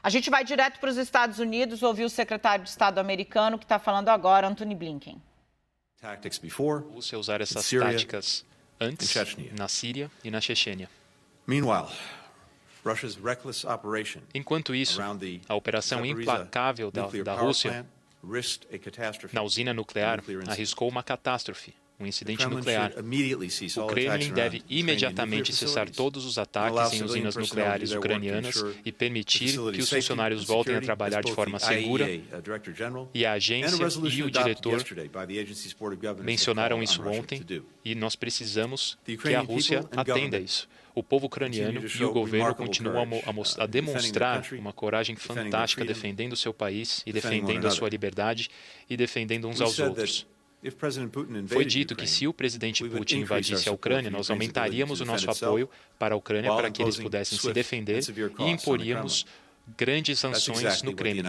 A gente vai direto para os Estados Unidos ouvir o secretário de Estado americano que está falando agora, Antony Blinken. Rússia usar essas táticas antes na Síria e na Chechênia. Enquanto isso, a operação implacável da Rússia na usina nuclear arriscou uma catástrofe, um incidente nuclear. O Kremlin deve imediatamente cessar todos os ataques em usinas nucleares ucranianas e permitir que os funcionários voltem a trabalhar de forma segura. E a agência e o diretor mencionaram isso ontem, e nós precisamos que a Rússia atenda a isso. O povo ucraniano e o governo continuam a demonstrar uma coragem fantástica defendendo seu país e defendendo a sua liberdade e defendendo uns aos outros. Foi dito que se o presidente Putin invadisse a Ucrânia, nós aumentaríamos o nosso apoio para a Ucrânia para que eles pudessem se defender e imporíamos grandes sanções no Kremlin.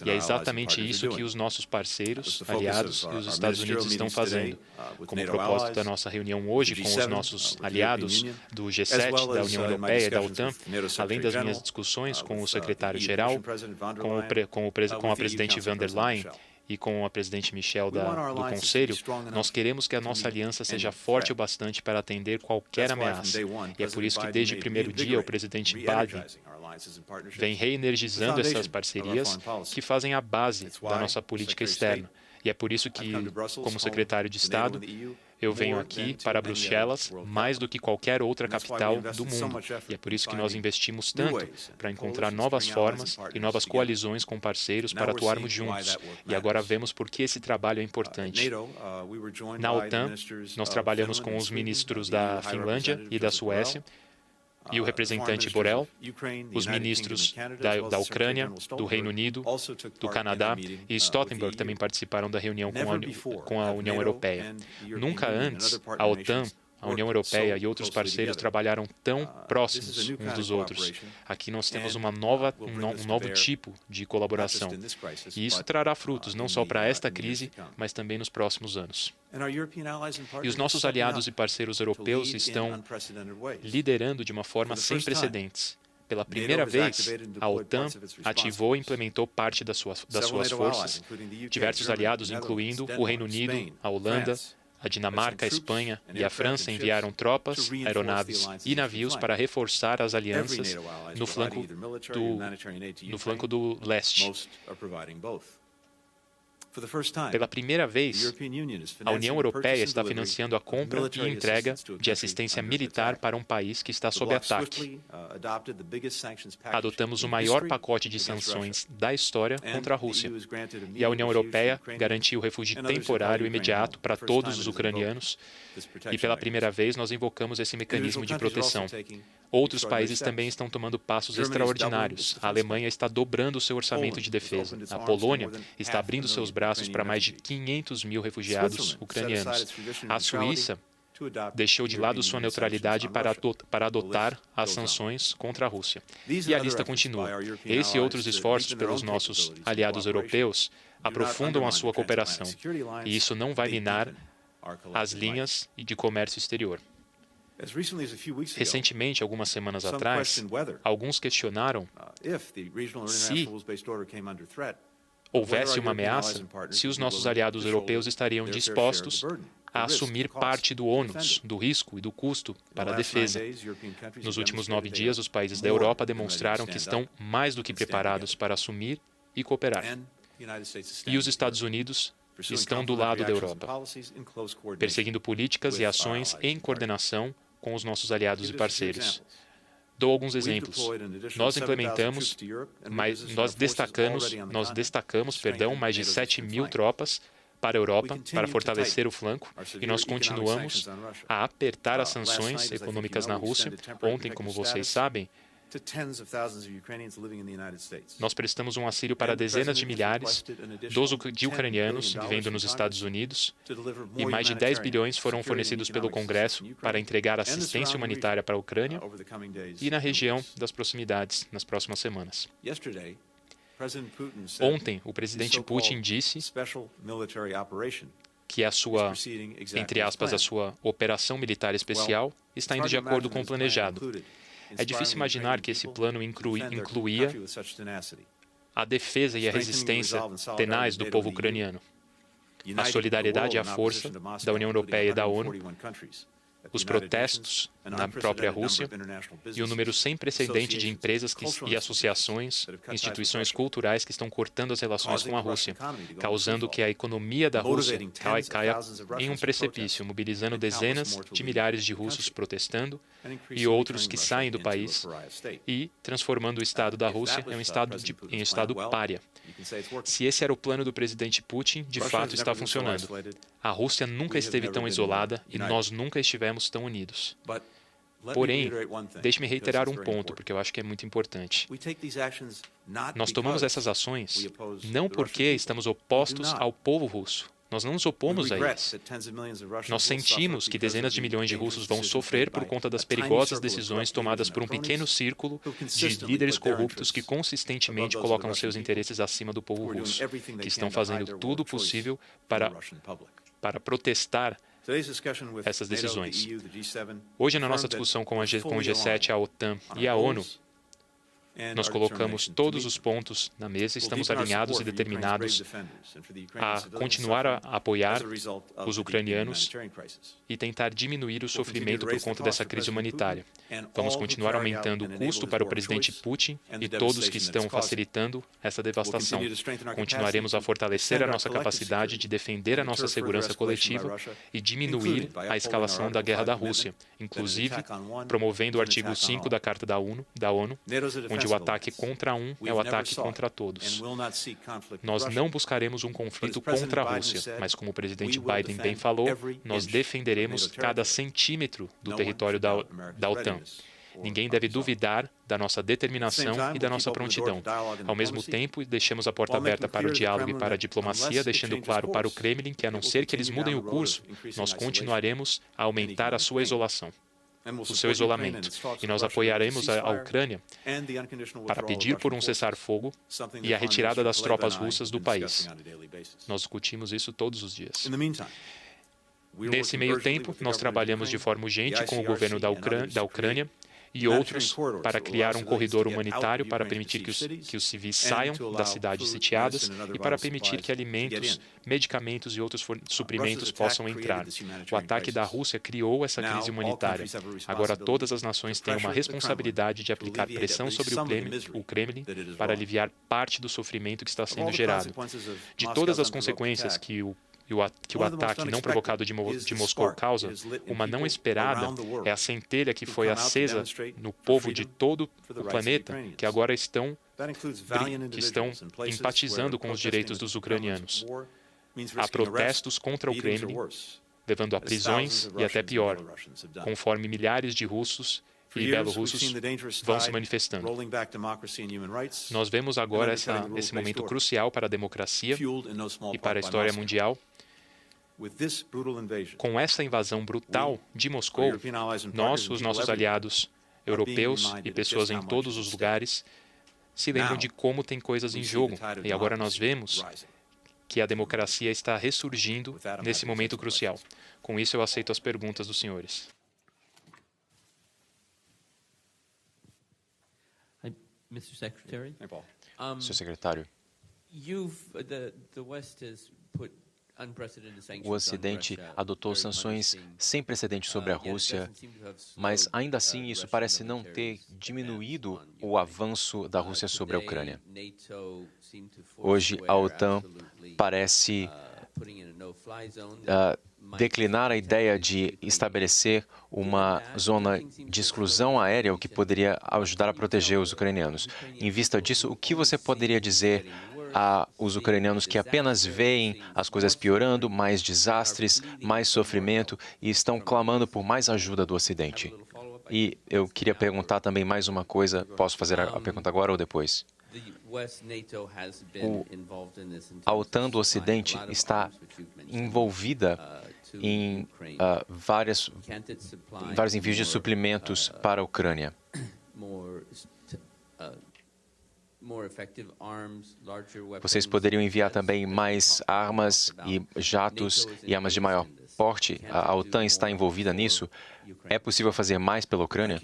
E é exatamente isso que os nossos parceiros, aliados e os Estados Unidos estão fazendo. Como propósito da nossa reunião hoje com os nossos aliados do G7, da União Europeia e da OTAN, além das minhas discussões com o secretário-geral, com a presidente von der Leyen, e com a presidente Michel do Conselho, nós queremos que a nossa aliança seja forte o bastante para atender qualquer ameaça. E é por isso que desde o primeiro dia o presidente Biden vem reenergizando essas parcerias que fazem a base da nossa política externa. E é por isso que, como secretário de Estado, eu venho aqui para Bruxelas mais do que qualquer outra capital do mundo. E é por isso que nós investimos tanto para encontrar novas formas e novas coalizões com parceiros para atuarmos juntos. E agora vemos por que esse trabalho é importante. Na OTAN, nós trabalhamos com os ministros da Finlândia e da Suécia, e o representante Borrell, os ministros da Ucrânia, do Reino Unido, do Canadá e Stoltenberg também participaram da reunião com a União Europeia. Nunca antes a OTAN, a União Europeia e outros parceiros trabalharam tão próximos uns dos outros. Aqui nós temos um novo tipo de colaboração. E isso trará frutos não só para esta crise, mas também nos próximos anos. E os nossos aliados e parceiros europeus estão liderando de uma forma sem precedentes. Pela primeira vez, a OTAN ativou e implementou parte das suas forças. Diversos aliados, incluindo o Reino Unido, a Holanda, a Dinamarca, a Espanha e a França enviaram tropas, aeronaves e navios para reforçar as alianças no flanco do leste. Pela primeira vez, a União Europeia está financiando a compra e entrega de assistência militar para um país que está sob ataque. Adotamos o maior pacote de sanções da história contra a Rússia. E a União Europeia garantiu refúgio temporário imediato para todos os ucranianos. E pela primeira vez, nós invocamos esse mecanismo de proteção. Outros países também estão tomando passos extraordinários. A Alemanha está dobrando o seu orçamento de defesa. A Polônia está abrindo seus braços para mais de 500 mil refugiados ucranianos. A Suíça deixou de lado sua neutralidade para adotar as sanções contra a Rússia. E a lista continua. Esse e outros esforços pelos nossos aliados europeus aprofundam a sua cooperação. E isso não vai minar as linhas de comércio exterior. Recentemente, algumas semanas atrás, alguns questionaram se houvesse uma ameaça, se os nossos aliados europeus estariam dispostos a assumir parte do ônus, do risco e do custo para a defesa. Nos últimos 9 dias, os países da Europa demonstraram que estão mais do que preparados para assumir e cooperar. E os Estados Unidos estão do lado da Europa, perseguindo políticas e ações em coordenação com os nossos aliados e parceiros. Dou alguns exemplos. Nós destacamos mais de 7 mil tropas para a Europa, para fortalecer o flanco, e nós continuamos a apertar as sanções econômicas na Rússia. Ontem, como vocês sabem, nós prestamos um auxílio para dezenas de milhares de ucranianos vivendo nos Estados Unidos e mais de 10 bilhões foram fornecidos pelo Congresso para entregar assistência humanitária para a Ucrânia e na região das proximidades nas próximas semanas. Ontem, o presidente Putin disse que a sua, entre aspas, a sua operação militar especial está indo de acordo com o planejado. É difícil imaginar que esse plano incluía a defesa e a resistência tenaz do povo ucraniano, a solidariedade e a força da União Europeia e da ONU, os protestos na própria Rússia e o número sem precedente de empresas e associações, instituições culturais que estão cortando as relações com a Rússia, causando que a economia da Rússia caia em um precipício, mobilizando dezenas de milhares de russos protestando e outros que saem do país e transformando o Estado da Rússia em um Estado pária. Se esse era o plano do presidente Putin, de fato está funcionando. A Rússia nunca esteve tão isolada e nós nunca estivemos tão unidos. Porém, deixe-me reiterar um ponto, porque eu acho que é muito importante. Nós tomamos essas ações não porque estamos opostos ao povo russo. Nós não nos opomos a eles. Nós sentimos que dezenas de milhões de russos vão sofrer por conta das perigosas decisões tomadas por um pequeno círculo de líderes corruptos que consistentemente colocam seus interesses acima do povo russo, que estão fazendo tudo o possível para protestar essas decisões. Hoje, na nossa discussão com o G7, a OTAN e a ONU, nós colocamos todos os pontos na mesa, estamos alinhados e determinados a continuar a apoiar os ucranianos e tentar diminuir o sofrimento por conta dessa crise humanitária. Vamos continuar aumentando o custo para o presidente Putin e todos que estão facilitando essa devastação. Continuaremos a fortalecer a nossa capacidade de defender a nossa segurança coletiva e diminuir a escalação da guerra da Rússia, inclusive promovendo o artigo 5 da Carta da ONU, onde o ataque contra um é o ataque contra todos. Nós não buscaremos um conflito contra a Rússia, mas como o presidente Biden bem falou, nós defenderemos cada centímetro do território da OTAN. Ninguém deve duvidar da nossa determinação e da nossa prontidão. Ao mesmo tempo, deixemos a porta aberta para o diálogo e para a diplomacia, deixando claro para o Kremlin que, a não ser que eles mudem o curso, nós continuaremos a aumentar a sua isolação, o seu isolamento, e nós apoiaremos a Ucrânia para pedir por um cessar-fogo e a retirada das tropas russas do país. Nós discutimos isso todos os dias. Nesse meio tempo, nós trabalhamos de forma urgente com o governo da Ucrânia e outros para criar um corredor humanitário para permitir que os civis saiam das cidades sitiadas e para permitir que alimentos, medicamentos e outros suprimentos possam entrar. O ataque da Rússia criou essa crise humanitária. Agora todas as nações têm uma responsabilidade de aplicar pressão sobre o Kremlin para aliviar parte do sofrimento que está sendo gerado. De todas as consequências que o ataque não provocado de Moscou causa, uma não esperada é a centelha que foi acesa no povo de todo o planeta, que agora estão empatizando com os direitos dos ucranianos. Há protestos contra o Kremlin, levando a prisões e até pior, conforme milhares de russos e belorussos vão se manifestando. Nós vemos agora esse momento crucial para a democracia e para a história mundial. Com essa invasão brutal de Moscou, nós, os nossos aliados europeus e pessoas em todos os lugares, se lembram de como tem coisas em jogo. E agora nós vemos que a democracia está ressurgindo nesse momento crucial. Com isso, eu aceito as perguntas dos senhores. Senhor secretário, o Ocidente adotou sanções sem precedentes sobre a Rússia, mas ainda assim isso parece não ter diminuído o avanço da Rússia sobre a Ucrânia. Hoje, a OTAN parece declinar a ideia de estabelecer uma zona de exclusão aérea, o que poderia ajudar a proteger os ucranianos. Em vista disso, o que você poderia dizer aos ucranianos que apenas veem as coisas piorando, mais desastres, mais sofrimento e estão clamando por mais ajuda do Ocidente? E eu queria perguntar também mais uma coisa. Posso fazer a pergunta agora ou depois? A OTAN do Ocidente está envolvida em vários envios de suprimentos para a Ucrânia. Vocês poderiam enviar também mais armas e jatos e armas de maior porte? A OTAN está envolvida nisso? É possível fazer mais pela Ucrânia?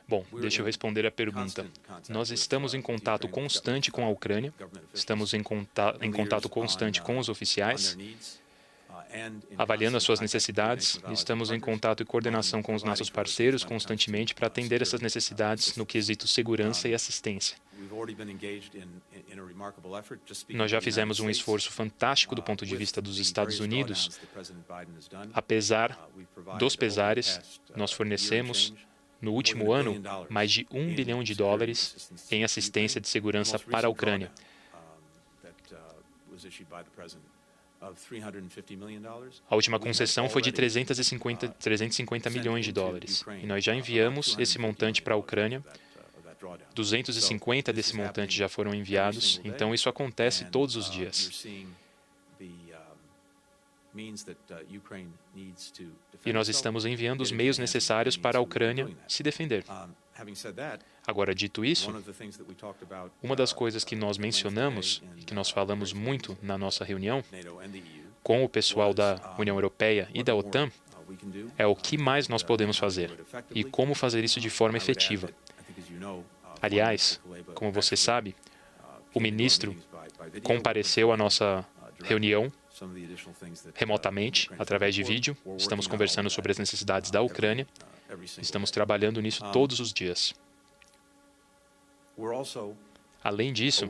Bom, deixa eu responder a pergunta. Nós estamos em contato constante com a Ucrânia, estamos em contato constante com os oficiais, avaliando as suas necessidades, e estamos em contato e coordenação com os nossos parceiros constantemente para atender essas necessidades no quesito segurança e assistência. Nós já fizemos um esforço fantástico do ponto de vista dos Estados Unidos. Apesar dos pesares, nós fornecemos, no último ano, mais de $1 bilhão em assistência de segurança para a Ucrânia. A última concessão foi de $350 milhões. E nós já enviamos esse montante para a Ucrânia. 250 desse montante já foram enviados, então isso acontece todos os dias. E nós estamos enviando os meios necessários para a Ucrânia se defender. Agora, dito isso, uma das coisas que nós mencionamos e que nós falamos muito na nossa reunião com o pessoal da União Europeia e da OTAN é o que mais nós podemos fazer e como fazer isso de forma efetiva. Aliás, como você sabe, o ministro compareceu à nossa reunião remotamente, através de vídeo. Estamos conversando sobre as necessidades da Ucrânia. Estamos trabalhando nisso todos os dias. Além disso,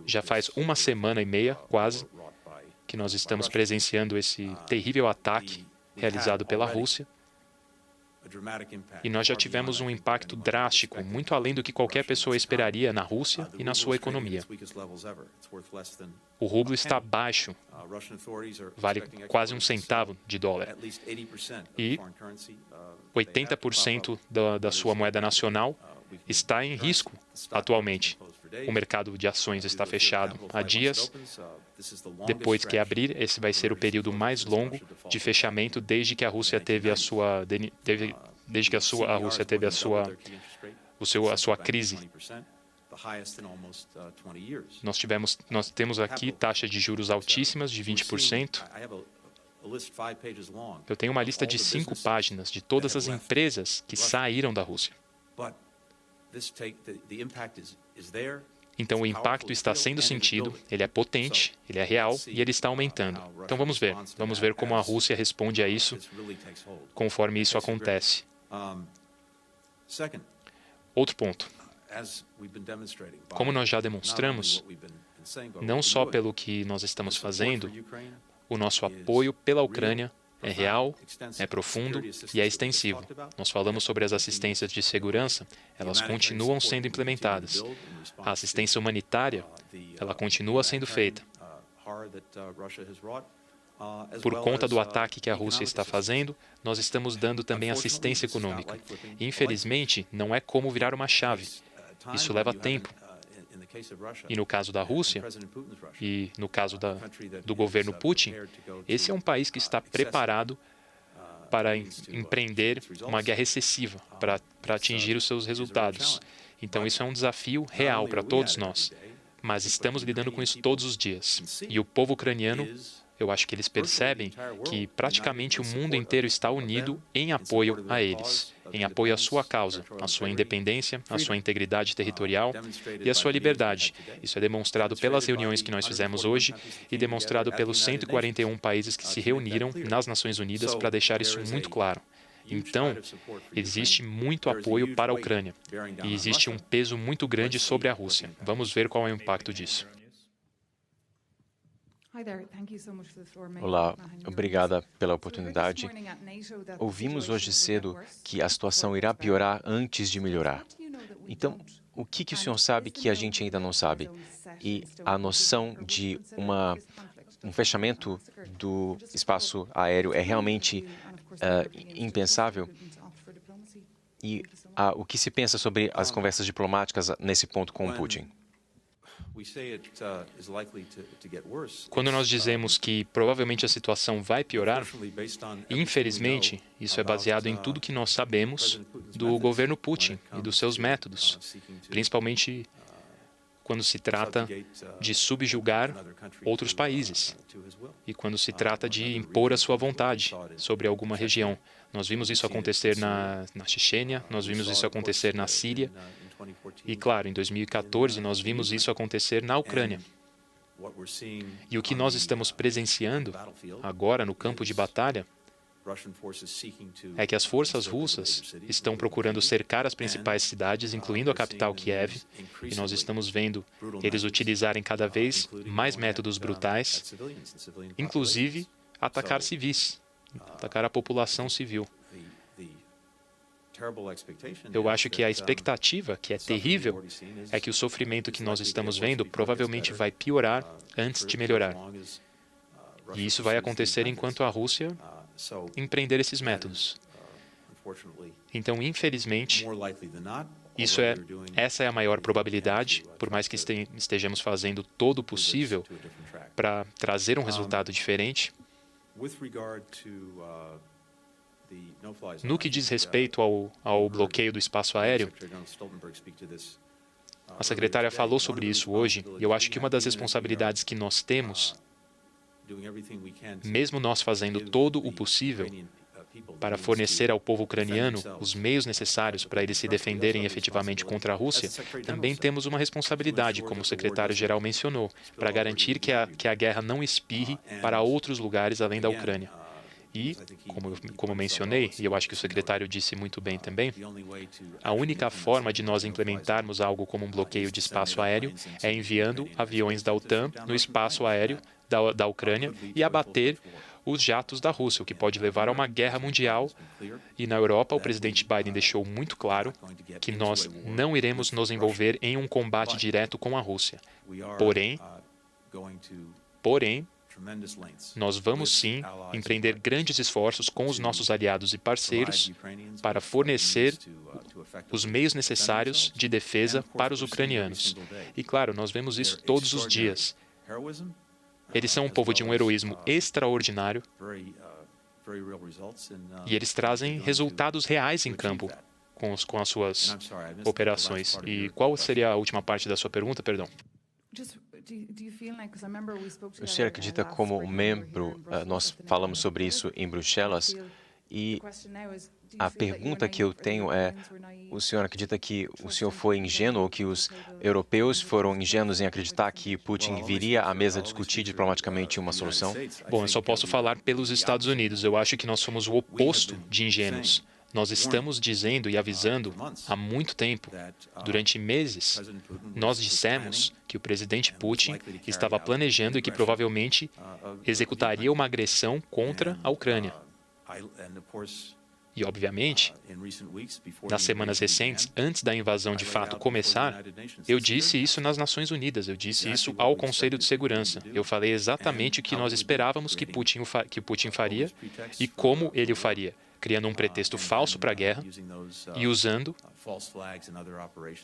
já faz uma semana e meia, quase, que nós estamos presenciando esse terrível ataque realizado pela Rússia. E nós já tivemos um impacto drástico, muito além do que qualquer pessoa esperaria na Rússia e na sua economia. O rublo está baixo, vale quase $0,01. E 80% da sua moeda nacional está em risco atualmente. O mercado de ações está fechado há dias. Depois que abrir, esse vai ser o período mais longo de fechamento desde que a Rússia teve a sua crise. Nós temos aqui taxas de juros altíssimas de 20%. Eu tenho uma lista de 5 páginas de todas as empresas que saíram da Rússia. Então, o impacto está sendo sentido, ele é potente, ele é real e ele está aumentando. Então, vamos ver como a Rússia responde a isso conforme isso acontece. Outro ponto. Como nós já demonstramos, não só pelo que nós estamos fazendo, o nosso apoio pela Ucrânia é real, é profundo e é extensivo. Nós falamos sobre as assistências de segurança, elas continuam sendo implementadas. A assistência humanitária, ela continua sendo feita. Por conta do ataque que a Rússia está fazendo, nós estamos dando também assistência econômica. Infelizmente, não é como virar uma chave. Isso leva tempo. E no caso da Rússia, e no caso do governo Putin, esse é um país que está preparado para empreender uma guerra excessiva, para atingir os seus resultados. Então, isso é um desafio real para todos nós. Mas estamos lidando com isso todos os dias. E o povo ucraniano, eu acho que eles percebem que praticamente o mundo inteiro está unido em apoio a eles, em apoio à sua causa, à sua independência, à sua integridade territorial e à sua liberdade. Isso é demonstrado pelas reuniões que nós fizemos hoje e demonstrado pelos 141 países que se reuniram nas Nações Unidas para deixar isso muito claro. Então, existe muito apoio para a Ucrânia e existe um peso muito grande sobre a Rússia. Vamos ver qual é o impacto disso. Olá, obrigada pela oportunidade. Ouvimos hoje cedo que a situação irá piorar antes de melhorar. Então, o que o senhor sabe que a gente ainda não sabe? E a noção de um fechamento do espaço aéreo é realmente impensável? E o que se pensa sobre as conversas diplomáticas nesse ponto com o Putin? Quando nós dizemos que provavelmente a situação vai piorar, infelizmente, isso é baseado em tudo que nós sabemos do governo Putin e dos seus métodos, principalmente quando se trata de subjugar outros países e quando se trata de impor a sua vontade sobre alguma região. Nós vimos isso acontecer na Chechênia, nós vimos isso acontecer na Síria e, claro, em 2014 nós vimos isso acontecer na Ucrânia. E o que nós estamos presenciando agora no campo de batalha é que as forças russas estão procurando cercar as principais cidades, incluindo a capital Kiev, e nós estamos vendo eles utilizarem cada vez mais métodos brutais, inclusive atacar civis, atacar a população civil. Eu acho que a expectativa, que é terrível, é que o sofrimento que nós estamos vendo provavelmente vai piorar antes de melhorar. E isso vai acontecer enquanto a Rússia empreender esses métodos. Então, infelizmente, essa é a maior probabilidade, por mais que estejamos fazendo todo o possível para trazer um resultado diferente. No que diz respeito ao bloqueio do espaço aéreo, a secretária falou sobre isso hoje, e eu acho que uma das responsabilidades que nós temos, mesmo nós fazendo todo o possível para fornecer ao povo ucraniano os meios necessários para eles se defenderem efetivamente contra a Rússia, também temos uma responsabilidade, como o secretário-geral mencionou, para garantir que a guerra não espirre para outros lugares além da Ucrânia. E, como eu mencionei, e eu acho que o secretário disse muito bem também, a única forma de nós implementarmos algo como um bloqueio de espaço aéreo é enviando aviões da OTAN no espaço aéreo da Ucrânia e abater os jatos da Rússia, o que pode levar a uma guerra mundial. E na Europa, o presidente Biden deixou muito claro que nós não iremos nos envolver em um combate direto com a Rússia. Porém, nós vamos sim empreender grandes esforços com os nossos aliados e parceiros para fornecer os meios necessários de defesa para os ucranianos. E claro, nós vemos isso todos os dias. Eles são um povo de um heroísmo extraordinário e eles trazem resultados reais em campo com as suas operações. E qual seria a última parte da sua pergunta, perdão? O senhor acredita como membro, nós falamos sobre isso em Bruxelas, e a pergunta que eu tenho é, o senhor acredita que o senhor foi ingênuo ou que os europeus foram ingênuos em acreditar que Putin viria à mesa discutir diplomaticamente uma solução? Bom, eu só posso falar pelos Estados Unidos. Eu acho que nós somos o oposto de ingênuos. Nós estamos dizendo e avisando há muito tempo, durante meses, nós dissemos que o presidente Putin estava planejando e que provavelmente executaria uma agressão contra a Ucrânia. E, obviamente, nas semanas recentes, antes da invasão de fato começar, eu disse isso nas Nações Unidas, eu disse isso ao Conselho de Segurança. Eu falei exatamente o que nós esperávamos que Putin faria e como ele o faria, criando um pretexto falso para a guerra e usando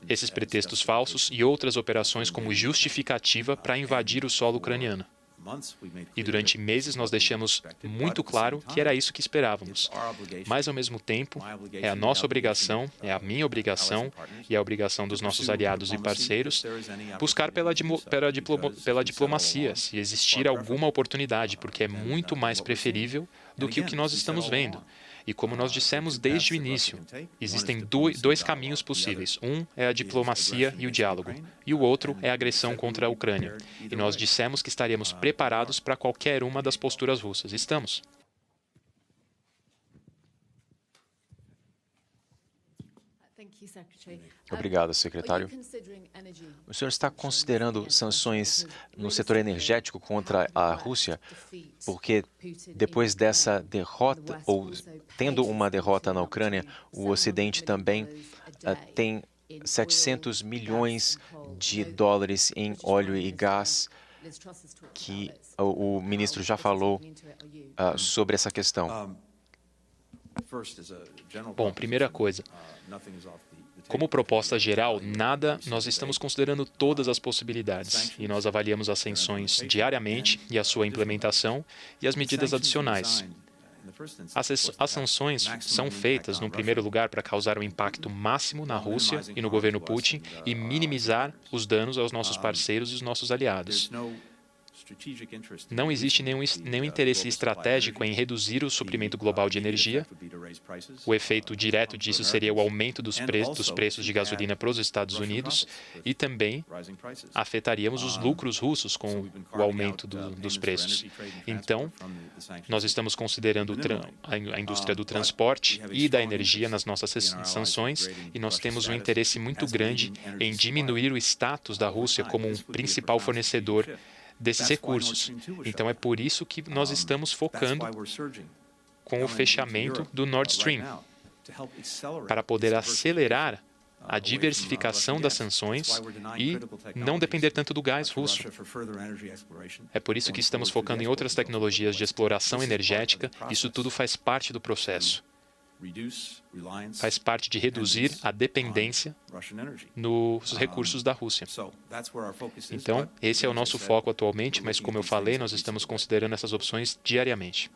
esses pretextos falsos e outras operações como justificativa para invadir o solo ucraniano. E durante meses nós deixamos muito claro que era isso que esperávamos. Mas, ao mesmo tempo, é a nossa obrigação, é a minha obrigação e a obrigação dos nossos aliados e parceiros buscar pela diplomacia, se existir alguma oportunidade, porque é muito mais preferível do que o que nós estamos vendo. E como nós dissemos desde o início, existem dois caminhos possíveis. Um é a diplomacia e o diálogo, e o outro é a agressão contra a Ucrânia. E nós dissemos que estaríamos preparados para qualquer uma das posturas russas. Estamos. Obrigado, secretário. O senhor está considerando sanções no setor energético contra a Rússia? Porque depois dessa derrota, ou tendo uma derrota na Ucrânia, o Ocidente também tem 700 milhões de dólares em óleo e gás, que o ministro já falou sobre essa questão. Bom, primeira coisa, como proposta geral, nós estamos considerando todas as possibilidades e nós avaliamos as sanções diariamente e a sua implementação e as medidas adicionais. As sanções são feitas, no primeiro lugar, para causar um impacto máximo na Rússia e no governo Putin e minimizar os danos aos nossos parceiros e os nossos aliados. Não existe nenhum interesse estratégico em reduzir o suprimento global de energia. O efeito direto disso seria o aumento dos preços de gasolina para os Estados Unidos e também afetaríamos os lucros russos com o aumento dos preços. Então, nós estamos considerando a indústria do transporte e da energia nas nossas sanções e nós temos um interesse muito grande em diminuir o status da Rússia como um principal fornecedor desses recursos. Então, é por isso que nós estamos focando com o fechamento do Nord Stream, para poder acelerar a diversificação das sanções e não depender tanto do gás russo. É por isso que estamos focando em outras tecnologias de exploração energética. Isso tudo faz parte do processo. Faz parte de reduzir a dependência nos recursos da Rússia. Então, esse é o nosso foco atualmente, mas como eu falei, nós estamos considerando essas opções diariamente.